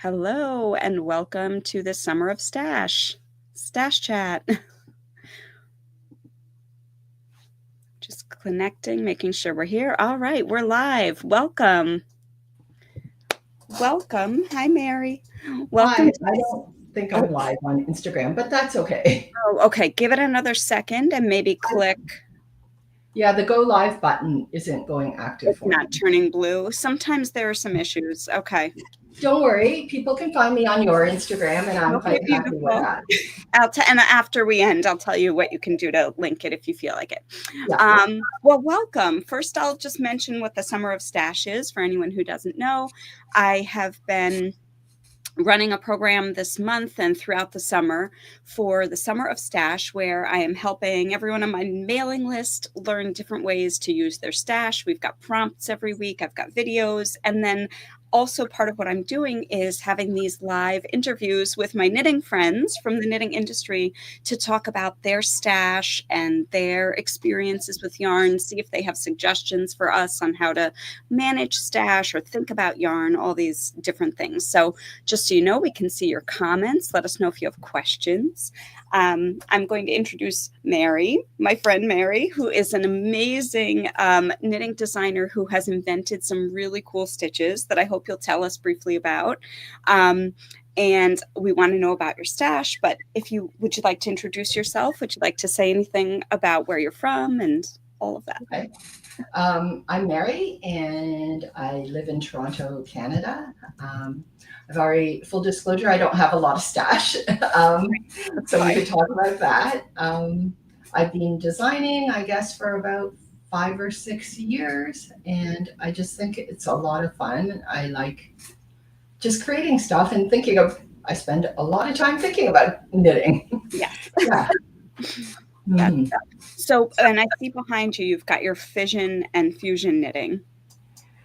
Hello and welcome to the Summer of Stash Chat. Just connecting, making sure we're here. All right, we're live. Welcome. Hi, Mary. Welcome. Hi, I don't think I'm live on Instagram, but that's okay. Oh, okay. Give it another second and maybe click. Yeah, the go live button isn't going active It's for not me. turning blue. Sometimes there are some issues. Okay. Don't worry, people can find me on your Instagram, and I'm Okay, quite happy with beautiful. that. And after we end, I'll tell you what you can do to link it if you feel like it. Yeah. Well, welcome. First, I'll just mention what the Summer of Stash is for anyone who doesn't know. I have been running a program this month and throughout the summer for the Summer of Stash, where I am helping everyone on my mailing list learn different ways to use their stash. We've got prompts every week. I've got videos. And then also part of what I'm doing is having these live interviews with my knitting friends from the knitting industry to talk about their stash and their experiences with yarn, see if they have suggestions for us on how to manage stash or think about yarn, all these different things. So just so you know, we can see your comments. Let us know if you have questions. I'm going to introduce Mary, my friend Mary, who is an amazing knitting designer who has invented some really cool stitches that I hope you'll tell us briefly about. And we want to know about your stash, but would you like to introduce yourself? Would you like to say anything about where you're from and all of that? Okay. I'm Mary, and I live in Toronto, Canada. I've already, full disclosure, I don't have a lot of stash, so we could talk about that. I've been designing, I guess, for about 5 or 6 years, and I just think it's a lot of fun. I like just creating stuff and I spend a lot of time thinking about knitting. Yeah. Yeah. Mm-hmm. So, and I see behind you, you've got your Fission and Fusion knitting.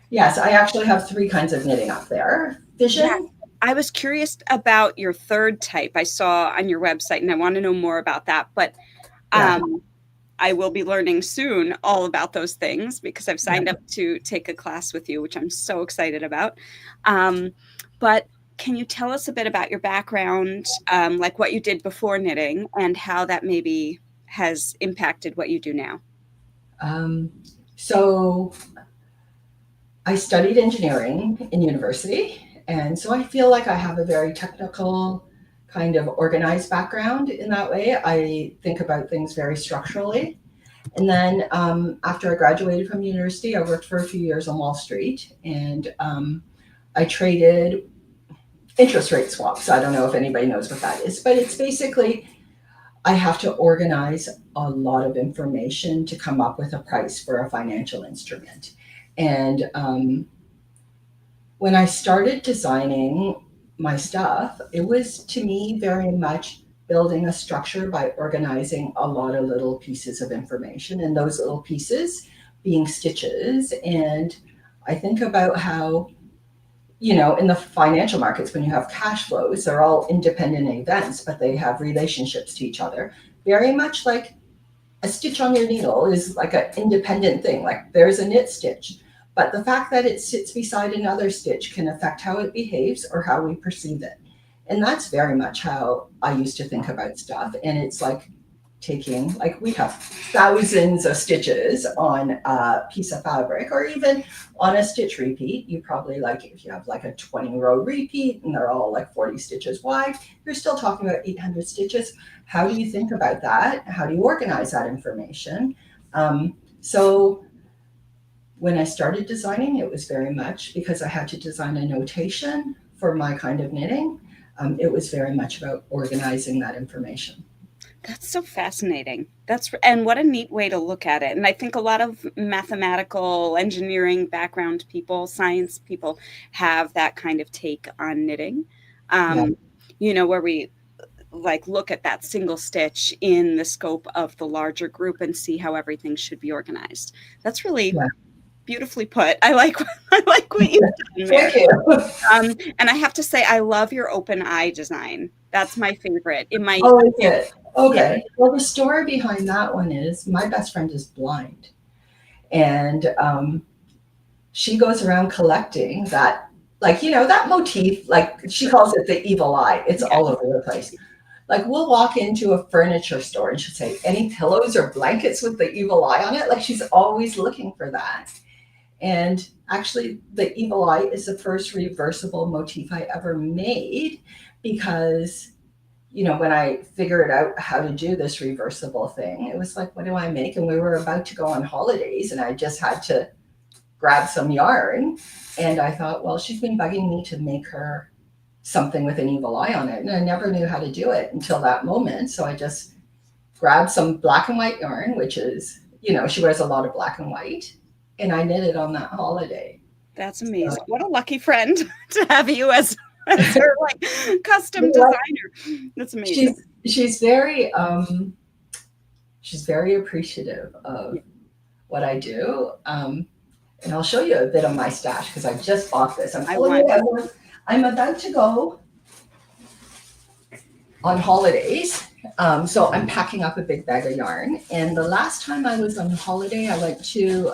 Yes, I actually have 3 kinds of knitting up there. Fission. Yeah. I was curious about your third type I saw on your website, and I want to know more about that. But I will be learning soon all about those things because I've signed up to take a class with you, which I'm so excited about. But can you tell us a bit about your background, like what you did before knitting and how that maybe has impacted what you do now? So I studied engineering in university, and so I feel like I have a very technical, kind of organized background in that way. I think about things very structurally. And then after I graduated from university, I worked for a few years on Wall Street, and I traded interest rate swaps. I don't know if anybody knows what that is, but it's basically I have to organize a lot of information to come up with a price for a financial instrument. And when I started designing my stuff, it was to me very much building a structure by organizing a lot of little pieces of information, and those little pieces being stitches. And I think about how, in the financial markets, when you have cash flows, they're all independent events, but they have relationships to each other. Very much like a stitch on your needle is like an independent thing. Like there's a knit stitch, but the fact that it sits beside another stitch can affect how it behaves or how we perceive it. And that's very much how I used to think about stuff. And it's like we have thousands of stitches on a piece of fabric, or even on a stitch repeat. You probably, like, if you have like a 20-row repeat and they're all like 40 stitches wide, you're still talking about 800 stitches. How do you think about that? How do you organize that information? So when I started designing, it was very much because I had to design a notation for my kind of knitting. It was very much about organizing that information. That's so fascinating. And what a neat way to look at it. And I think a lot of mathematical, engineering background people, science people have that kind of take on knitting. Where we like look at that single stitch in the scope of the larger group and see how everything should be organized. That's really beautifully put. I like what you've done there. Thank you. And I have to say, I love your open eye design. That's my favorite. Oh, is it? Okay. Yeah. Well, the story behind that one is my best friend is blind, and she goes around collecting that like, that motif, like she Sure. calls it the evil eye. It's Yeah. all over the place. Like we'll walk into a furniture store and she'll say, any pillows or blankets with the evil eye on it? Like she's always looking for that. And actually, the evil eye is the first reversible motif I ever made because, when I figured out how to do this reversible thing, it was like, what do I make? And we were about to go on holidays and I just had to grab some yarn. And I thought, well, she's been bugging me to make her something with an evil eye on it. And I never knew how to do it until that moment. So I just grabbed some black and white yarn, which is, she wears a lot of black and white, and I knit it on that holiday. That's So, amazing. What a lucky friend to have you as her like custom like, designer. That's amazing. she's very appreciative of Yeah, what I do. And I'll show you a bit of my stash because I just bought this. I'm I telling want. you, I'm about to go on holidays. So I'm packing up a big bag of yarn. And the last time I was on holiday, I went to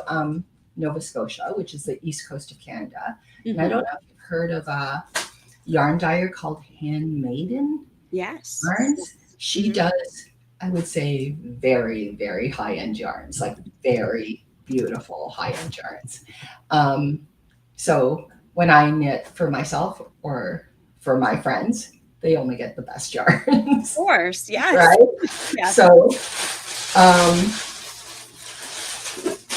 Nova Scotia, which is the east coast of Canada. And I Mhm. don't know if you've heard of a yarn dyer called Handmaiden Yes. Yarns. She Mhm. does, I would say, very, very high end yarns, like very beautiful high end yarns. Um, so when I knit for myself or for my friends, they only get the best Of yarns, course. Yes. right? Yes. So um,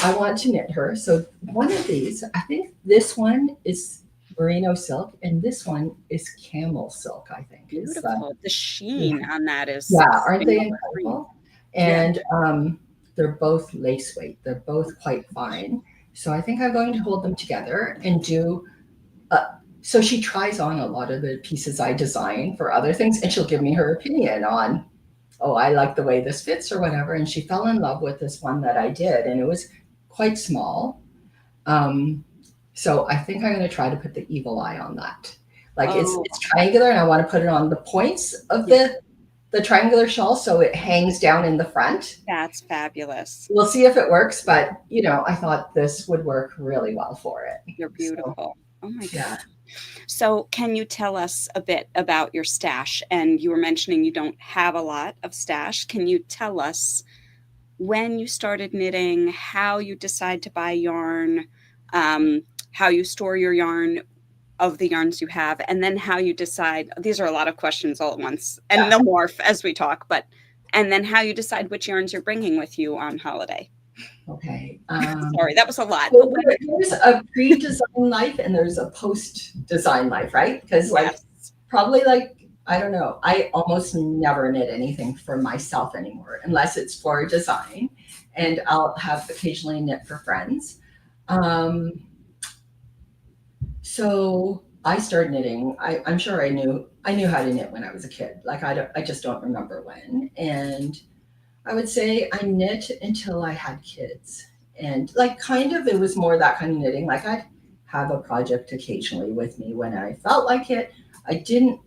I want to knit her. So one of these, I think this one is merino silk, and this one is camel silk. I think is the Beautiful. The sheen on that is yeah. Aren't they something extreme. incredible? Yeah. And they're both lace weight. They're both quite fine. So I think I'm going to hold them together and do. Uh, so she tries on a lot of the pieces I design for other things, and she'll give me her opinion on, oh, I like the way this fits or whatever. And she fell in love with this one that I did, and it was quite small. Um, so I think I'm going to try to put the evil eye on that. Like Oh, it's triangular, and I want to put it on the points of yeah. the triangular shawl so it hangs down in the front. That's fabulous. We'll see if it works, but I thought this would work really well for it. You're So beautiful. Oh my yeah. God. So, can you tell us a bit about your stash? And you were mentioning you don't have a lot of stash. Can you tell us when you started knitting, how you decide to buy yarn, how you store your yarn of the yarns you have, and then how you decide? These are a lot of questions all at once, and Yeah. they'll morph as we talk, but and then how you decide which yarns you're bringing with you on holiday. Okay. Sorry, that was a lot, but So there's a pre-design life and there's a post-design life, right? Because like yes, probably like I don't know, I almost never knit anything for myself anymore unless it's for design, and I'll have occasionally knit for friends. Um, so I started knitting. I'm sure I knew how to knit when I was a kid. Like I just don't remember when. And I would say I knit until I had kids. And like kind of it was more that kind of knitting. Like I'd have a project occasionally with me when I felt like it. I didn't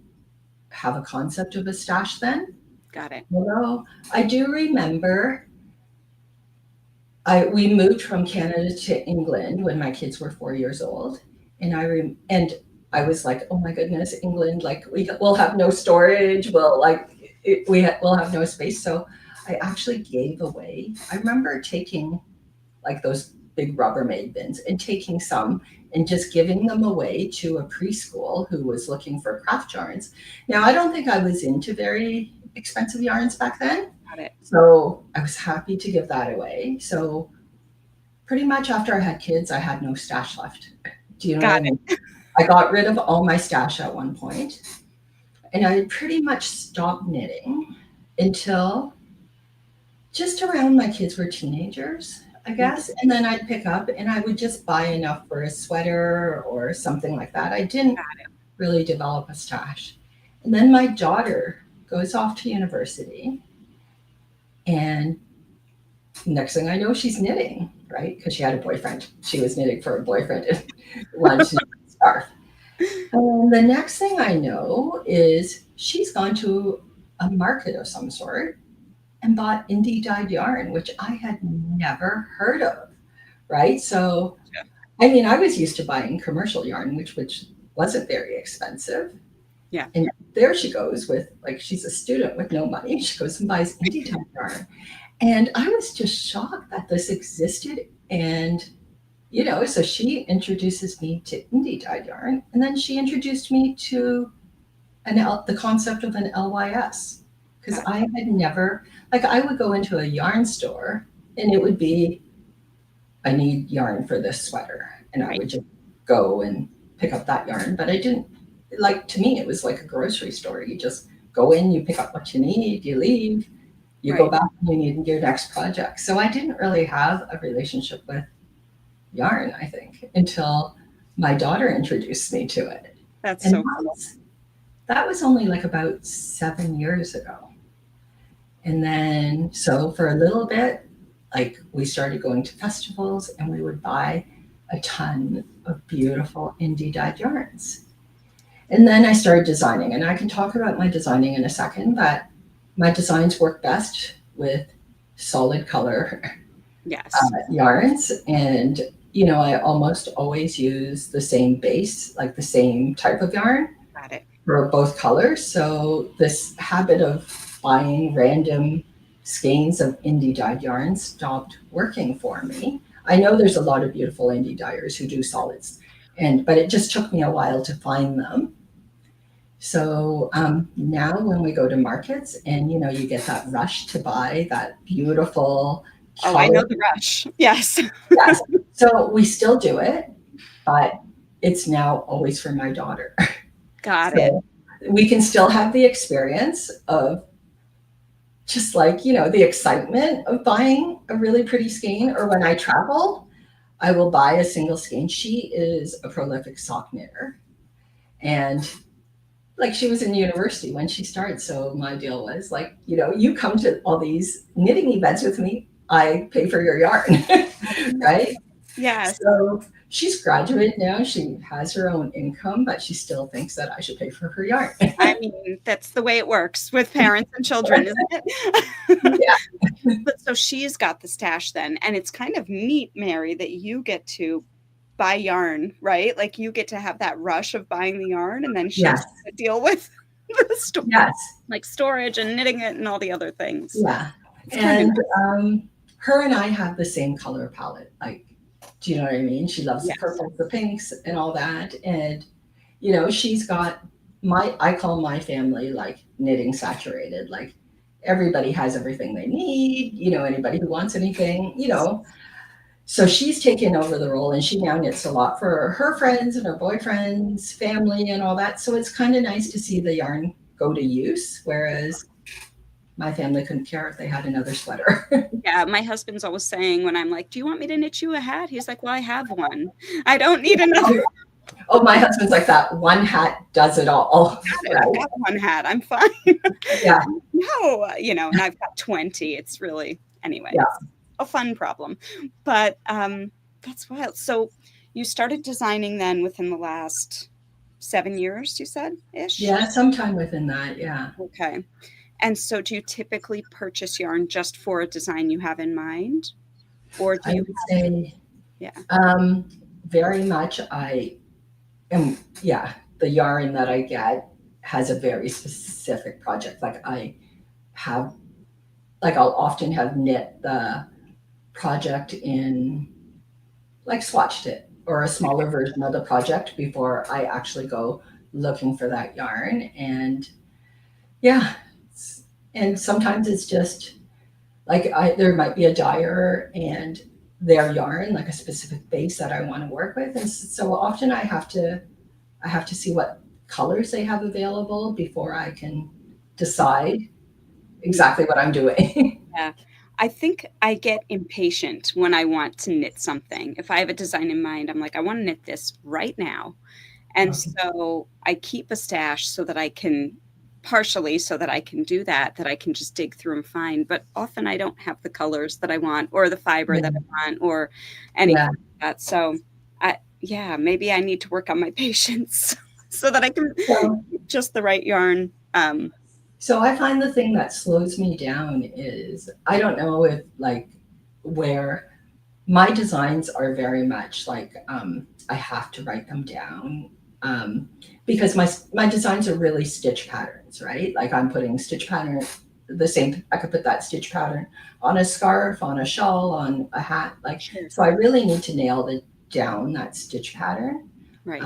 have a concept of a stash then. got it. Although I do remember we moved from Canada to England when my kids were 4 years old, and I was like, oh my goodness, England, like we'll have no storage, we'll have no space. So I actually gave away. I remember taking like those big Rubbermaid bins and taking some and just giving them away to a preschool who was looking for craft yarns. Now I don't think I was into very expensive yarns back then, Got it. so I was happy to give that away. So pretty much after I had kids, I had no stash left. Do you know what I Got mean? it. I got rid of all my stash at one point, and I pretty much stopped knitting until just around my kids were teenagers, I guess. And then I'd pick up and I would just buy enough for a sweater or something like that. I didn't really develop a stash. And then my daughter goes off to university, and next thing I know, she's knitting, right? Because she had a boyfriend. She was knitting for a boyfriend and wanted to knit a scarf. And the next thing I know is she's gone to a market of some sort and bought indie dyed yarn, which I had never heard of, right? So, I mean, I was used to buying commercial yarn, which wasn't very expensive. Yeah. And there she goes with, like, she's a student with no money. She goes and buys indie type yarn. And I was just shocked that this existed. And, so she introduces me to indie dyed yarn. And then she introduced me to the concept of an LYS. Because Got I had never, like, I would go into a yarn store and it would be, I need yarn for this sweater. And I right. would just go and pick up that yarn. But I didn't, like, to me, it was like a grocery store. You just go in, you pick up what you need, you leave, you go Right. back and you need your next project. So I didn't really have a relationship with yarn, I think, until my daughter introduced me to it. That's And so cool. that was only like about 7 years ago. And then, so for a little bit, like we started going to festivals and we would buy a ton of beautiful indie dyed yarns. And then I started designing, and I can talk about my designing in a second, but my designs work best with solid color Yes. yarns. And, I almost always use the same base, like the same type of yarn Got it. for both colors. So this habit of buying random skeins of indie dyed yarn stopped working for me. I know there's a lot of beautiful indie dyers who do solids, but it just took me a while to find them. So now when we go to markets and you get that rush to buy that beautiful Oh, I color, know the rush. Yes. yes. So we still do it, but it's now always for my daughter. Got it. So we can still have the experience of just like, the excitement of buying a really pretty skein. Or when I travel, I will buy a single skein. She is a prolific sock knitter. And like she was in university when she started. So my deal was like, you come to all these knitting events with me, I pay for your yarn, right? Yes. So she's graduated now. She has her own income, but she still thinks that I should pay for her yarn. I mean, that's the way it works with parents and children, isn't it? Yeah. But so she's got the stash then, and it's kind of neat, Mary, that you get to buy yarn, right? Like you get to have that rush of buying the yarn, and then she's Yes. got to deal with the Yes. like storage and knitting it and all the other things. Yeah. It's kind of And nice. her and I have the same color palette. Like, do you know what I mean? She loves the Yes. purples, the pinks, and all that. And, she's got I call my family like knitting saturated. Like, everybody has everything they need, anybody who wants anything. So she's taken over the role and she now knits a lot for her friends and her boyfriend's family and all that. So it's kind of nice to see the yarn go to use, whereas my family couldn't care if they had another sweater. Yeah, my husband's always saying when I'm like, "Do you want me to knit you a hat?" He's like, "Well, I have one. I don't need another." Oh, my husband's like that. One hat does it all, I've right? got one hat. I'm fine. Yeah, No, and I've got 20. It's really anyway, yeah, it's a fun problem. But that's wild. So you started designing then within the last 7 years, you said ish? yeah. Sometime within that, yeah. Okay. And so do you typically purchase yarn just for a design you have in mind? Or do I you would say yeah, um, very much. Yeah. The yarn that I get has a very specific project. Like have, I'll often have knit the project in, like, swatched it or a smaller version of the project before I actually go looking for that yarn. And yeah, and sometimes it's just like there might be a dyer and their yarn, like a specific base that I want to work with. And so often I have to see what colors they have available before I can decide exactly what I'm doing. yeah. I think I get impatient when I want to knit something. If I have a design in mind, I'm like, I want to knit this right now. And so I keep a stash so that I can partially so that I can do that, that I can just dig through and find. But often I don't have the colors that I want or the fiber that Yeah, I want or anything yeah. like that. So yeah, maybe I need to work on my patience so that I can So, just the right yarn. so I find the thing that slows me down is I don't know if, like, where my designs are very much like I have to write them down um, because my designs are really stitch patterns, right? Like I'm putting stitch pattern the same. I could put that stitch pattern on a scarf, on a shawl, on a hat. Like Sure. so, I really need to nail the down that stitch pattern. Right.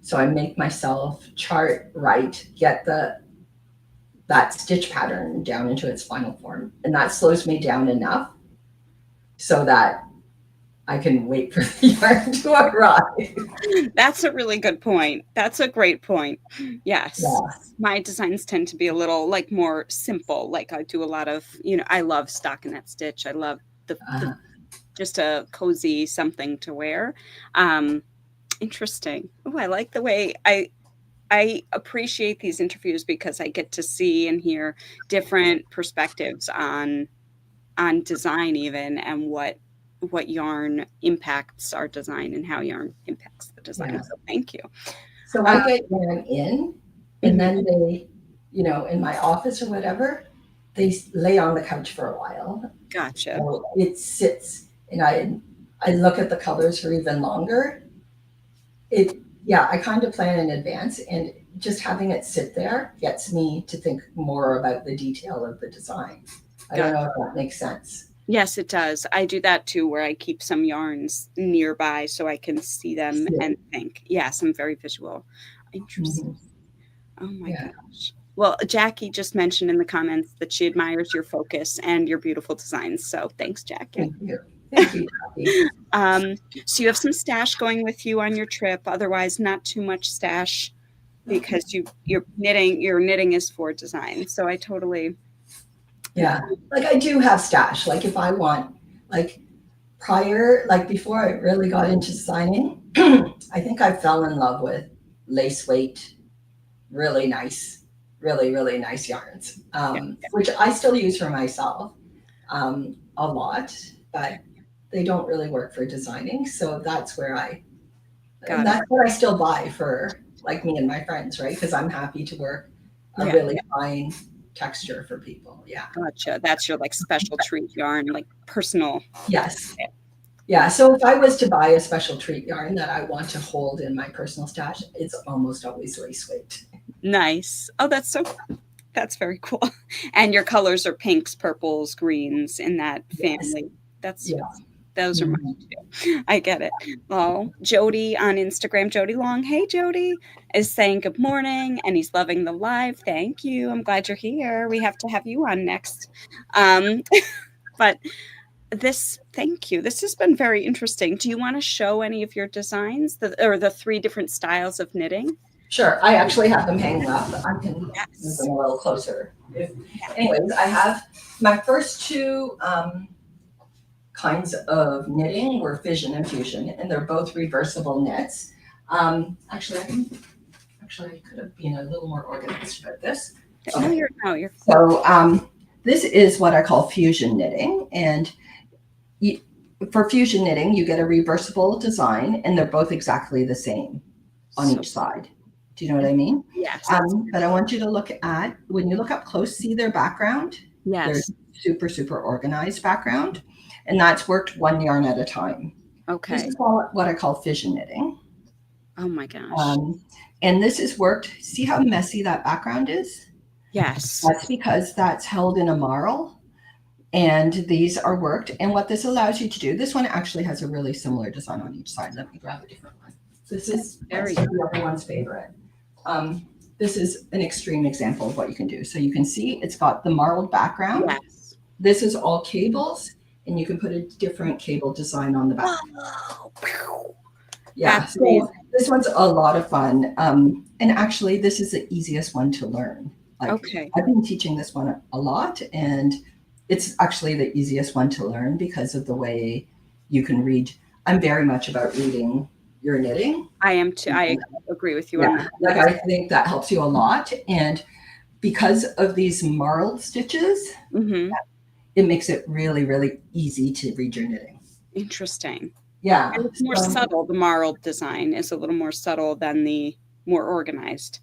So I make myself chart right, get that stitch pattern down into its final form, and that slows me down enough so that I can wait for the yarn to arrive. That's a really good point. That's a great point. Yes. Yeah. My designs tend to be a little like more simple. Like I do a lot of, I love stockinette stitch. I love the Uh, just a cozy something to wear. Um, Interesting. Oh, I like the way I appreciate these interviews because I get to see and hear different perspectives on design even and what yarn impacts our design and how yarn impacts the design. yeah. So thank you. So I Uh, get yarn in, and mhm, then they, in my office or whatever, they lay on the couch for a while. gotcha. So it sits, and I look at the colors for even longer. It Yeah, I kind of plan in advance, and just having it sit there gets me to think more about the detail of the design. I don't Gotcha. know if that makes sense. Yes, it does. I do that too, where I keep some yarns nearby so I can see them Yeah. and think. Yes, I'm very visual. Interesting. Hmm. Oh my Yeah. gosh. Well, Jackie just mentioned in the comments that she admires your focus and your beautiful designs. So thanks, Jackie. Thank you. Thank you, Kathy. Um, so you have some stash going with you on your trip. Otherwise, not too much stash because your knitting is for design. So I totally yeah. Yeah. Like I do have stash. Like if I want, like prior, like before I really got into designing, I think I fell in love with lace weight, really nice, really, really nice yarns, Yeah. which I still use for myself a lot, but they don't really work for designing. So that's where and Got it. that's what I still buy for like me and my friends, right? Because I'm happy to work a Yeah. really fine texture for people. Yeah. Gotcha. That's your like special treat yarn, like personal. Yes. Yeah. So if I was to buy a special treat yarn that I want to hold in my personal stash, it's almost always lace weight. Nice. Oh, that's very cool. And your colors are pinks, purples, greens in that Yes. family. That's Yeah. those are mine Mhm. too. I get it. Well, Jody on Instagram, Jody Long. Hey, Jody is saying good morning, and he's loving the live. Thank you. I'm glad you're here. We have to have you on next. Um, but thank you. This has been very interesting. Do you want to show any of your designs, or the three different styles of knitting? Sure. I actually have them hanging up. I can move Yes. them a little closer. Anyways, I have my first two kinds of knitting were Fission and Fusion, and they're both reversible knits. Actually, I could have been a little more organized about this. No, Okay. you're So this is what I call fusion knitting, and you, for fusion knitting, you get a reversible design, and they're both exactly the same on so each side. Do you know what I mean? yes, that's But I want you to look at, when you look up close, see their background. There's yes. super, super organized background, and that's worked one yarn at a time. This Okay. is all what I call fission knitting. Oh my gosh. Um, and this is worked, see how messy that background is? Yes. That's because that's held in a marl, and these are worked. And what this allows you to do, this one actually has a really similar design on each side. Let me grab a different one. This is Very everyone's favorite. This is an extreme example of what you can do. So you can see it's got the marled background. yes. This is all cables, and you can put a different cable design on the back. Wow. Yeah, That's so amazing. this one's a lot of fun. And actually, this is the easiest one to learn. Like, Okay. I've been teaching this one a lot, and it's actually the easiest one to learn because of the way you can read. I'm very much about reading your knitting. I am too. I agree with you on Yeah, that. like Yes. I think that helps you a lot. And because of these marled stitches, Mm-hmm. it makes it really, really easy to read your knitting. Interesting. Yeah. And it's more So, subtle. The marled design is a little more subtle than the more organized.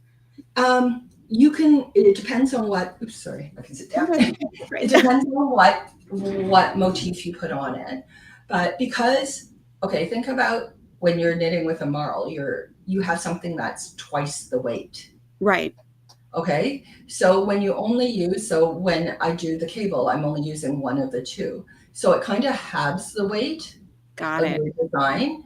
you can. It depends on what. Oops, sorry. I can sit down. It Great. depends on what motif you put on it. But because, okay, think about when you're knitting with a marl, you have something that's twice the weight. Right. Okay, so when you only use, so when I do the cable, I'm only using one of the two. So it kind of halves the weight Got of it. your design.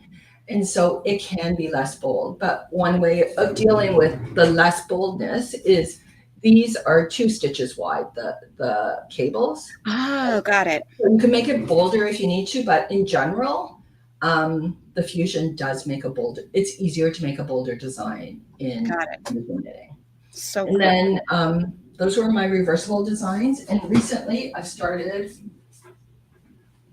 And so it can be less bold. But one way of dealing with the less boldness is these are 2 stitches wide, the cables. Oh, got it. So you can make it bolder if you need to, but in general, the Fusion does make a bolder, it's easier to make a bolder design in Got it. knitting. So And cool. then those were my reversible designs. And recently I've started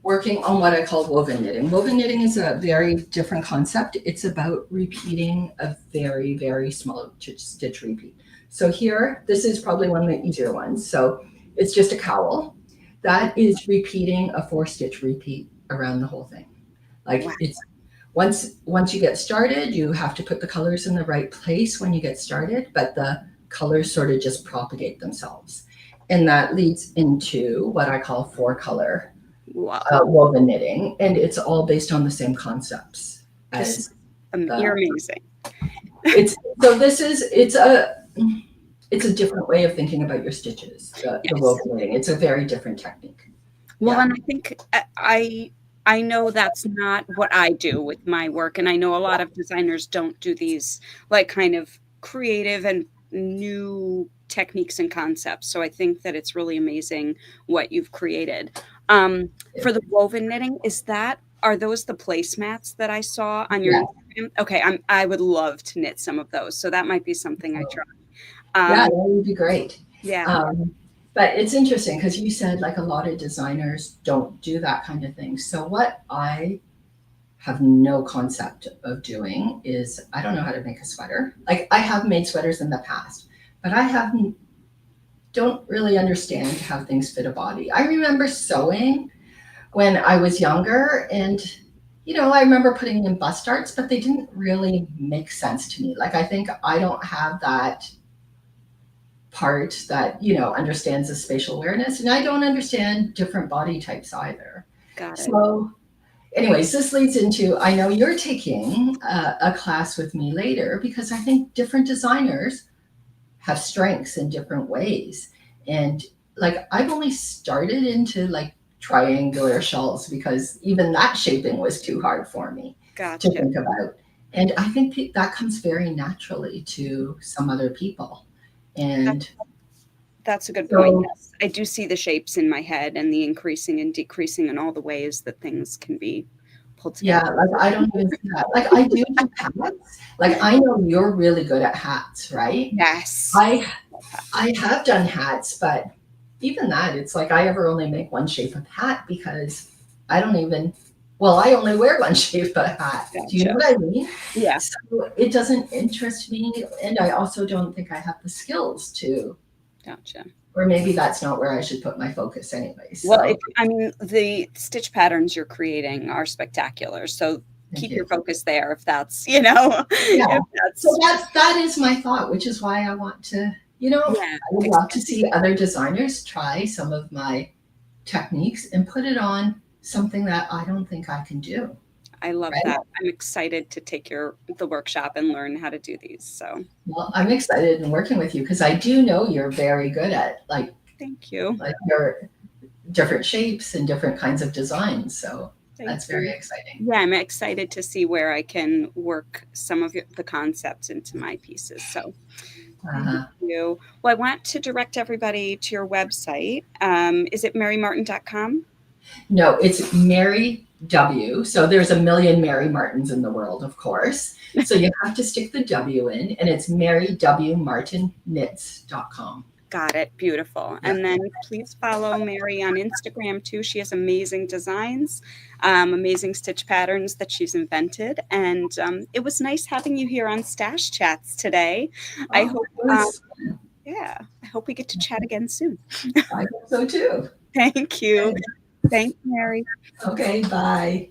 working on what I call woven knitting. Woven knitting is a very different concept. It's about repeating a very, very small stitch repeat. So here, this is probably one of the easier ones. So it's just a cowl. That is repeating a 4-stitch repeat around the whole thing. Like Wow. it's once you get started, you have to put the colors in the right place when you get started, but the colors sort of just propagate themselves. And that leads into what I call 4-color Wow. woven knitting, and it's all based on the same concepts This is as the. you're amazing. It's so this is it's a different way of thinking about your stitches. The Yes. woven knitting, it's a very different technique. Well, Yeah, and I think I know that's not what I do with my work, and I know a lot of designers don't do these like kind of creative and new techniques and concepts. So I think that it's really amazing what you've created. For the woven knitting, is that are those the placemats that I saw on your yeah, Instagram? Okay, I would love to knit some of those. So that might be something I try. yeah, Um, that would be great. yeah, Um, but it's interesting because you said like a lot of designers don't do that kind of thing. So what I have no concept of doing is I don't know how to make a sweater. Like I have made sweaters in the past, but I haven't don't really understand how things fit a body. I remember sewing when I was younger and I remember putting in bust darts, but they didn't really make sense to me. Like I think I don't have that part that, understands the spatial awareness and I don't understand different body types either. got it. So anyways, this leads into I know you're taking a class with me later because I think different designers have strengths in different ways. And like I've only started into like triangular shawls because even that shaping was too hard for me to Gotcha. think about. And I think that comes very naturally to some other people. And That's a good point, so yes. I do see the shapes in my head and the increasing and decreasing and all the ways that things can be pulled yeah, together. like I don't even see that. Like I do hats. Like I know you're really good at hats, right? Yes. I I have done hats, but even that, it's like I ever only make one shape of hat because I don't even, well, I only wear one shape of hat. Do you know Gotcha. what I mean? Yeah, So it doesn't interest me. And I also don't think I have the skills to, gotcha. or maybe that's not where I should put my focus anyway. Well, So I mean, the stitch patterns you're creating are spectacular, so thank keep your you. focus there if that's, Yeah. if So that's that is my thought, which is why I want to, yeah, I would love to see other designers try some of my techniques and put it on something that I don't think I can do. I love Right. that. I'm excited to take the workshop and learn how to do these, so Well, I'm excited in working with you because I do know you're very good at thank you. like your different shapes and different kinds of designs. So Thank that's very you. exciting. Yeah, I'm excited to see where I can work some of the concepts into my pieces. So thank Uh-huh. you. Well, I want to direct everybody to your website. Is it marymartin.com? No, it's Mary W. So there's a million Mary Martins in the world, of course. So you have to stick the W in, and it's marywmartinknits.com. Got it. Beautiful. Yeah. And then please follow Mary on Instagram too. She has amazing designs, amazing stitch patterns that she's invented. And it was nice having you here on Stash Chats today. I Oh, hope, it was, yeah, I hope we get to chat again soon. I hope so too. Thank you. Thanks, Mary. Okay, bye.